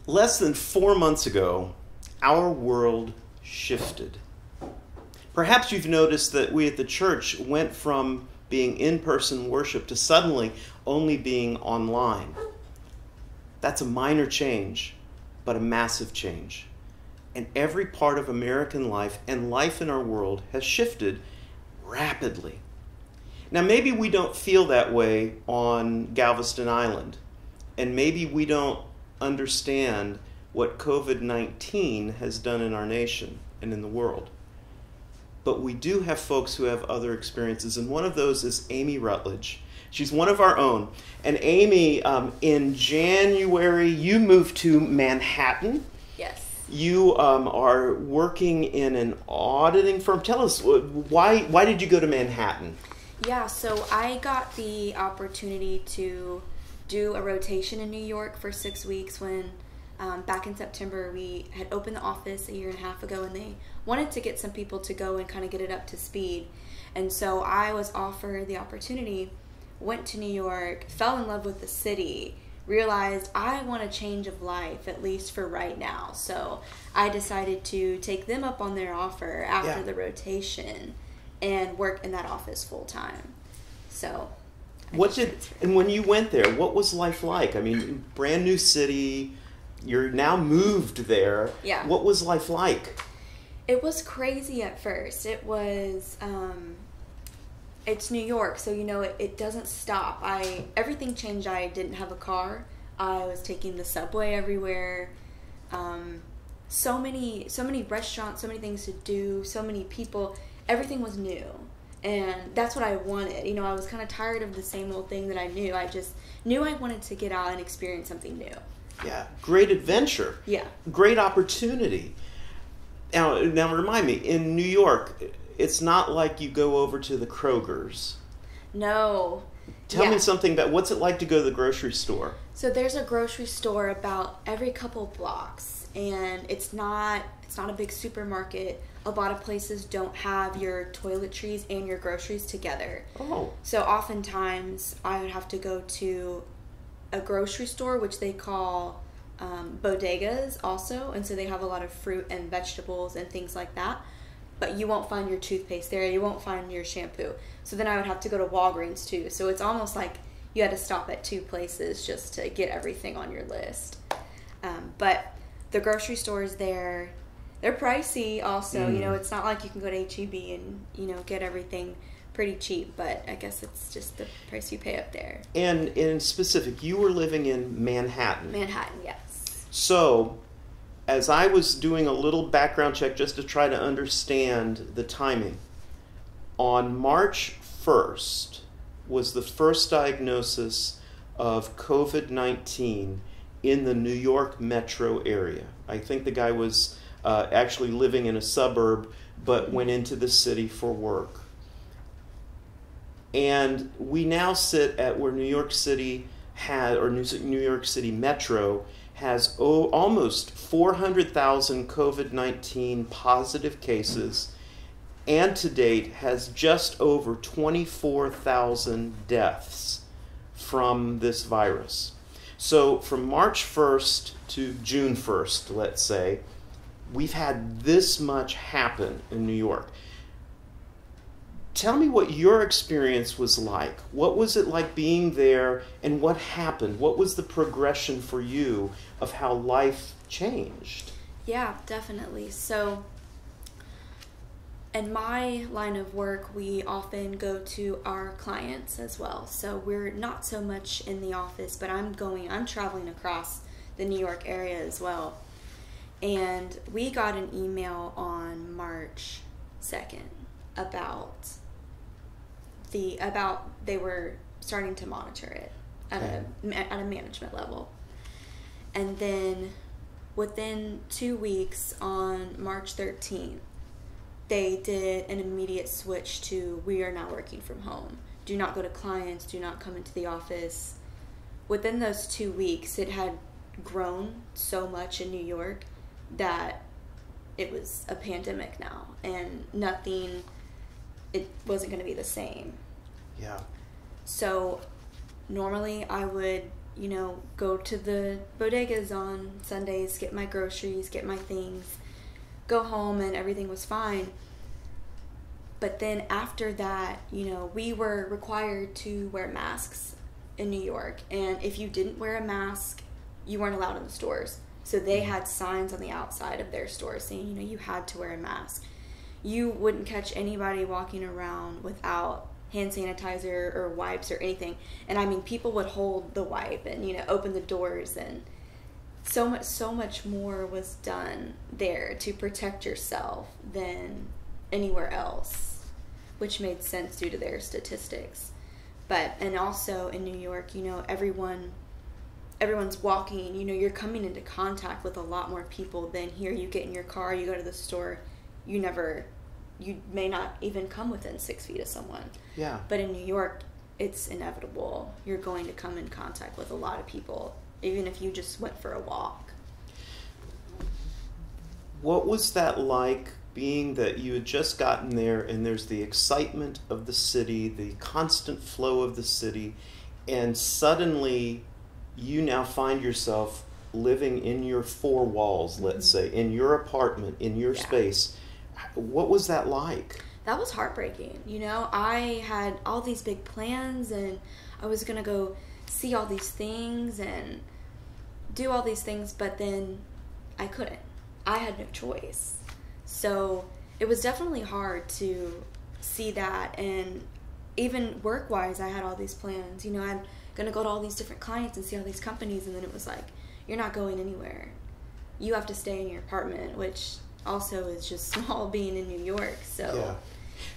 Less than 4 months ago, our world shifted. Perhaps you've noticed that we at the church went from being in-person worship to suddenly only being online. That's a minor change, but a massive change. And every part of American life and life in our world has shifted rapidly. Now, maybe we don't feel that way on Galveston Island, and maybe we don't understand what COVID-19 has done in our nation and in the world. But we do have folks who have other experiences, and one of those is Amy Rutledge. She's one of our own. And Amy, in January, you moved to Manhattan. Yes. You are working in an auditing firm. Tell us, why did you go to Manhattan? Yeah, so I got the opportunity to do a rotation in New York for 6 weeks when back in September we had opened the office a year and a half ago, and they wanted to get some people to go and kind of get it up to speed. And so I was offered the opportunity, went to New York, fell in love with the city, realized I want a change of life, at least for right now. So I decided to take them up on their offer after the rotation and work in that office full time. So and when you went there, what was life like? I mean, brand new city, you're now moved there. Yeah. What was life like? It was crazy at first. It was, it's New York, so it doesn't stop. Everything changed. I didn't have a car. I was taking the subway everywhere. So many restaurants, so many things to do, so many people. Everything was new. And that's what I wanted. I was kind of tired of the same old thing that I knew. I just knew I wanted to get out and experience something new. Yeah, great adventure. Yeah. Great opportunity. Now remind me, in New York, it's not like you go over to the Kroger's. No. Tell me something about what's it like to go to the grocery store? So there's a grocery store about every couple blocks, and it's not a big supermarket. A lot of places don't have your toiletries and your groceries together. Oh. So oftentimes I would have to go to a grocery store, which they call bodegas also, and so they have a lot of fruit and vegetables and things like that. But you won't find your toothpaste there. You won't find your shampoo. So then I would have to go to Walgreens too. So it's almost like you had to stop at two places just to get everything on your list. But the grocery stores there, they're pricey also. It's not like you can go to H-E-B and, get everything pretty cheap. But I guess it's just the price you pay up there. And in specific, you were living in Manhattan. Manhattan, yes. So, as I was doing a little background check just to try to understand the timing, on March 1st was the first diagnosis of COVID-19 in the New York metro area. I think the guy was actually living in a suburb, but went into the city for work. And we now sit at where New York City New York City Metro has almost 400,000 COVID-19 positive cases, and to date has just over 24,000 deaths from this virus. So from March 1st to June 1st, let's say, we've had this much happen in New York. Tell me what your experience was like. What was it like being there, and what happened? What was the progression for you of how life changed? Yeah, definitely. So in my line of work, we often go to our clients as well. So we're not so much in the office, but I'm traveling across the New York area as well. And we got an email on March 2nd about they were starting to monitor it at a management level. And then within 2 weeks, on March 13th, they did an immediate switch to, we are now working from home. Do not go to clients, do not come into the office. Within those 2 weeks, it had grown so much in New York that it was a pandemic now, and it wasn't going to be the same. Yeah. So normally I would go to the bodegas on Sundays, get my groceries, get my things, go home, and everything was fine. But then after that, we were required to wear masks in New York. And if you didn't wear a mask, you weren't allowed in the stores. So they had signs on the outside of their stores saying, you had to wear a mask. You wouldn't catch anybody walking around without hand sanitizer or wipes or anything. And I mean, people would hold the wipe and, open the doors, and so much more was done there to protect yourself than anywhere else, which made sense due to their statistics. And also in New York, everyone's walking, you're coming into contact with a lot more people than here. You get in your car, you go to the store, you may not even come within 6 feet of someone. Yeah. But in New York, it's inevitable. You're going to come in contact with a lot of people, even if you just went for a walk. What was that like, being that you had just gotten there and there's the excitement of the city, the constant flow of the city, and suddenly you now find yourself living in your four walls, let's say, in your apartment, in your space. What was that like? That was heartbreaking. I had all these big plans, and I was going to go see all these things and do all these things, but then I couldn't. I had no choice. So it was definitely hard to see that. And even work-wise, I had all these plans. I'm going to go to all these different clients and see all these companies, and then it was like, you're not going anywhere. You have to stay in your apartment, which also is just small being in New York. So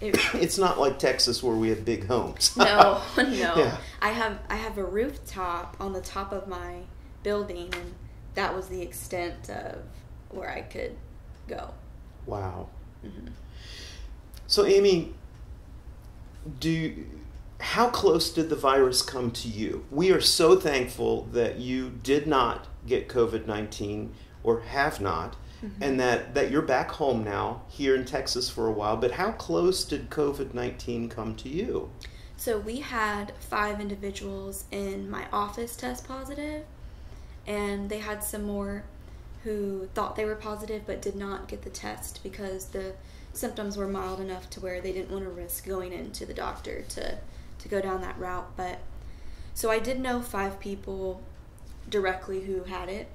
it's not like Texas where we have big homes. No. Yeah. I have a rooftop on the top of my building, and that was the extent of where I could go. Wow. Mm-hmm. So Amy, how close did the virus come to you? We are so thankful that you did not get COVID-19 or have not, and that you're back home now here in Texas for a while. But how close did COVID-19 come to you? So we had 5 individuals in my office test positive, and they had some more who thought they were positive but did not get the test because the symptoms were mild enough to where they didn't want to risk going into the doctor to go down that route. But so I did know 5 people directly who had it.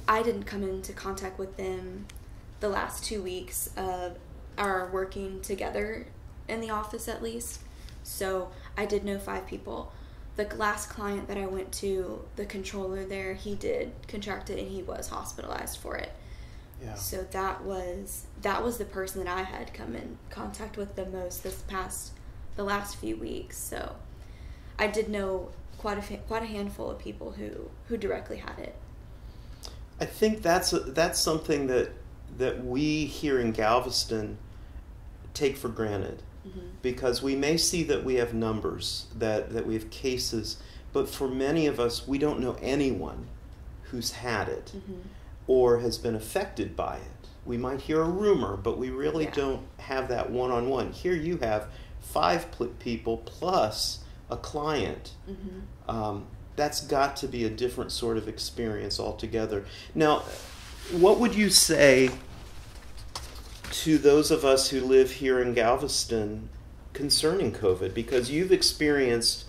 I didn't come into contact with them the last 2 weeks of our working together in the office, at least. So I did know 5 people. The last client that I went to, the controller there, he did contract it and he was hospitalized for it. Yeah. So that was the person that I had come in contact with the most the last few weeks. So I did know quite a handful of people who directly had it. I think that's something that we here in Galveston take for granted, because we may see that we have numbers, that we have cases, but for many of us, we don't know anyone who's had it or has been affected by it. We might hear a rumor, but we really don't have that one-on-one. Here you have 5 people plus a client. That's got to be a different sort of experience altogether. Now, what would you say to those of us who live here in Galveston concerning COVID? Because you've experienced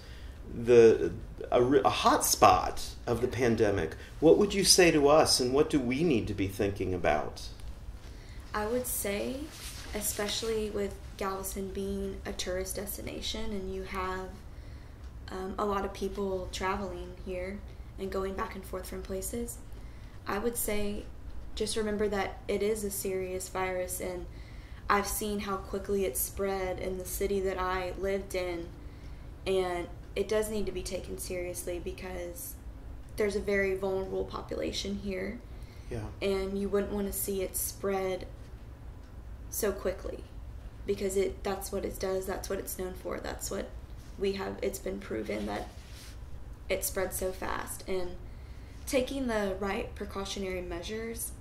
a hot spot of the pandemic. What would you say to us, and what do we need to be thinking about? I would say, especially with Galveston being a tourist destination, and you have a lot of people traveling here and going back and forth from places, I would say just remember that it is a serious virus, and I've seen how quickly it spread in the city that I lived in, and it does need to be taken seriously because there's a very vulnerable population here, and you wouldn't want to see it spread so quickly, because that's what it does, that's what it's known for, that's what it's been proven that it spreads so fast, and taking the right precautionary measures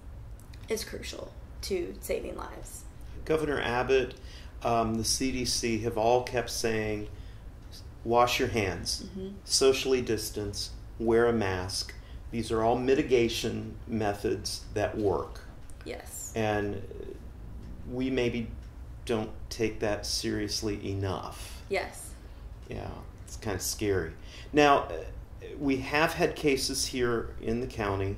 is crucial to saving lives. Governor Abbott, the CDC have all kept saying, wash your hands, socially distance, wear a mask. These are all mitigation methods that work. Yes. And we maybe don't take that seriously enough. Yes. Yeah, it's kind of scary. Now, we have had cases here in the county.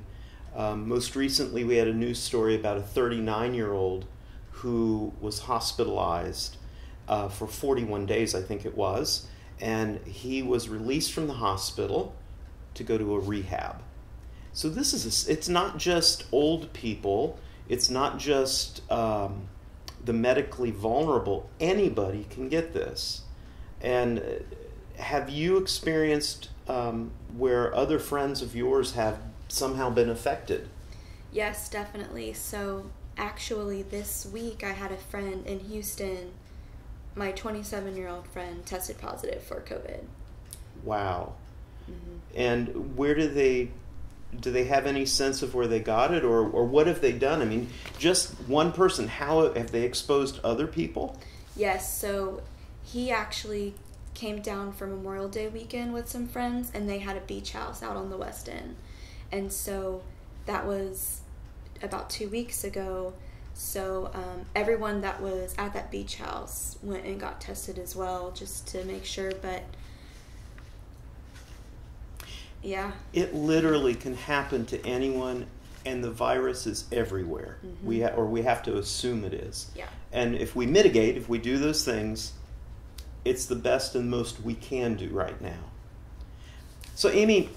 Most recently, we had a news story about a 39-year-old who was hospitalized for 41 days, I think it was, and he was released from the hospital to go to a rehab. So this is it's not just old people, it's not just the medically vulnerable. Anybody can get this. And have you experienced where other friends of yours have somehow been affected? Yes, definitely. So actually this week I had a friend in Houston, my 27-year-old friend, tested positive for COVID. Wow. And where do they have any sense of where they got it, or what have they done? I mean, just one person, how have they exposed other people? Yes, so he actually came down for Memorial Day weekend with some friends, and they had a beach house out on the West End. And so that was about 2 weeks ago. So everyone that was at that beach house went and got tested as well, just to make sure. But yeah, it literally can happen to anyone, and the virus is everywhere. We have to assume it is. Yeah. And if we mitigate, if we do those things, it's the best and most we can do right now. So, Amy,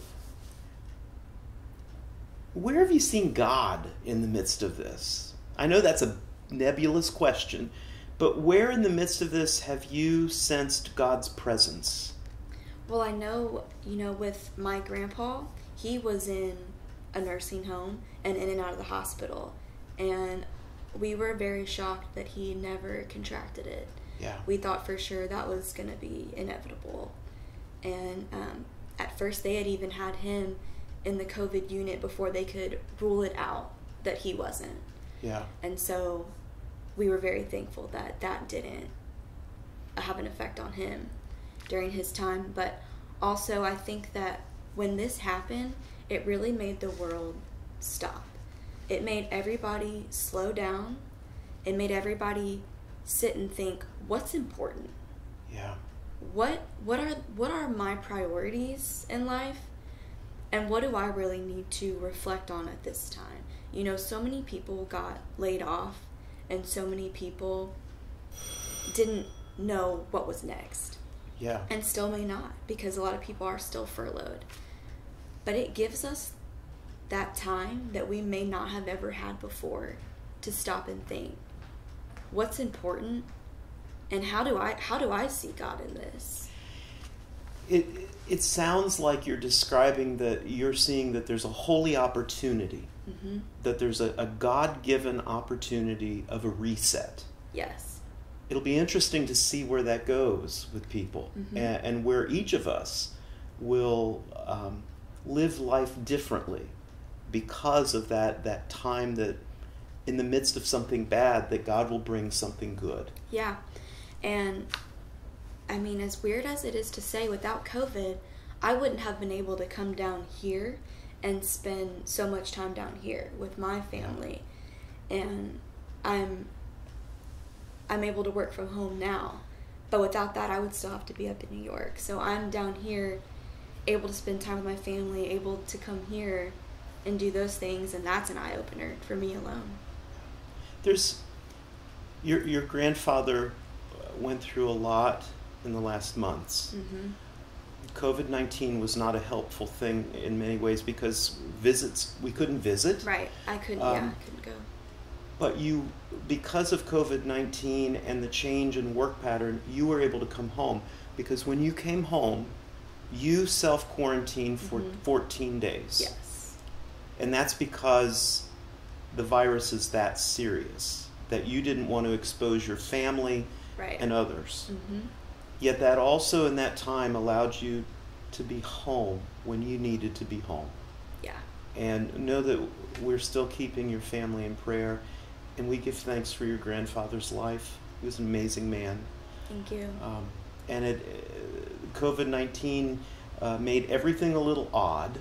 where have you seen God in the midst of this? I know that's a nebulous question, but where in the midst of this have you sensed God's presence? Well, I know, with my grandpa, he was in a nursing home and in and out of the hospital. And we were very shocked that he never contracted it. Yeah. We thought for sure that was going to be inevitable. And at first they had even had him in the COVID unit before they could rule it out that he wasn't. Yeah. And so we were very thankful that that didn't have an effect on him during his time. But also I think that when this happened, it really made the world stop. It made everybody slow down. It made everybody sit and think, what's important? Yeah. What are my priorities in life? And what do I really need to reflect on at this time? So many people got laid off, and so many people didn't know what was next. Yeah. And still may not, because a lot of people are still furloughed. But it gives us that time that we may not have ever had before to stop and think, what's important, and how do I see God in this? It sounds like you're describing that you're seeing that there's a holy opportunity, that there's a God-given opportunity of a reset. Yes. It'll be interesting to see where that goes with people, and where each of us will live life differently because of that time that in the midst of something bad that God will bring something good. Yeah. And I mean, as weird as it is to say, without COVID, I wouldn't have been able to come down here and spend so much time down here with my family. And I'm able to work from home now. But without that, I would still have to be up in New York. So I'm down here, able to spend time with my family, able to come here and do those things, and that's an eye-opener for me alone. There's your grandfather went through a lot in the last months. COVID-19 was not a helpful thing in many ways because we couldn't visit. Right, I couldn't go. But because of COVID-19 and the change in work pattern, you were able to come home, because when you came home, you self-quarantined for 14 days. Yes. And that's because the virus is that serious, that you didn't want to expose your family and others. Yet that also in that time allowed you to be home when you needed to be home. Yeah. And know that we're still keeping your family in prayer, and we give thanks for your grandfather's life. He was an amazing man. Thank you. And COVID-19 made everything a little odd.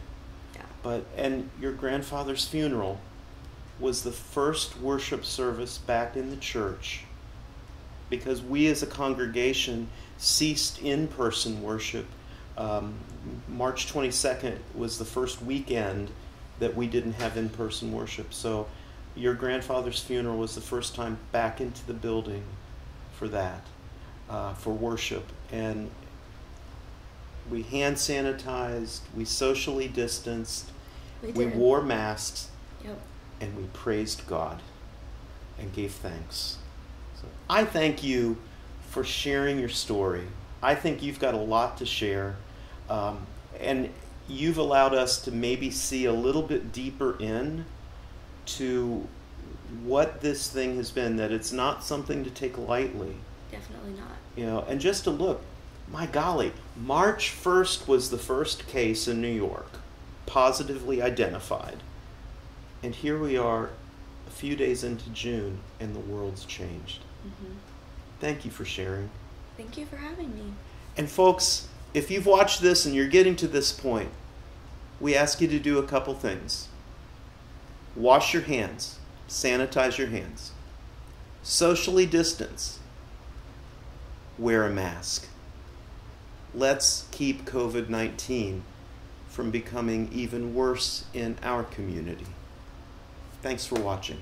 Yeah. And your grandfather's funeral was the first worship service back in the church, because we as a congregation ceased in-person worship. March 22nd was the first weekend that we didn't have in-person worship. So your grandfather's funeral was the first time back into the building for that, for worship. And we hand sanitized, we socially distanced, we wore masks, yep. and we praised God and gave thanks. So I thank you for sharing your story. I think you've got a lot to share, and you've allowed us to maybe see a little bit deeper in to what this thing has been, that it's not something to take lightly. Definitely not. You know, and just to look, my golly, March 1st was the first case in New York, positively identified. And here we are a few days into June, and the world's changed. Mm-hmm. Thank you for sharing. Thank you for having me. And folks, if you've watched this and you're getting to this point, we ask you to do a couple things. Wash your hands. Sanitize your hands. Socially distance. Wear a mask. Let's keep COVID-19 from becoming even worse in our community. Thanks for watching.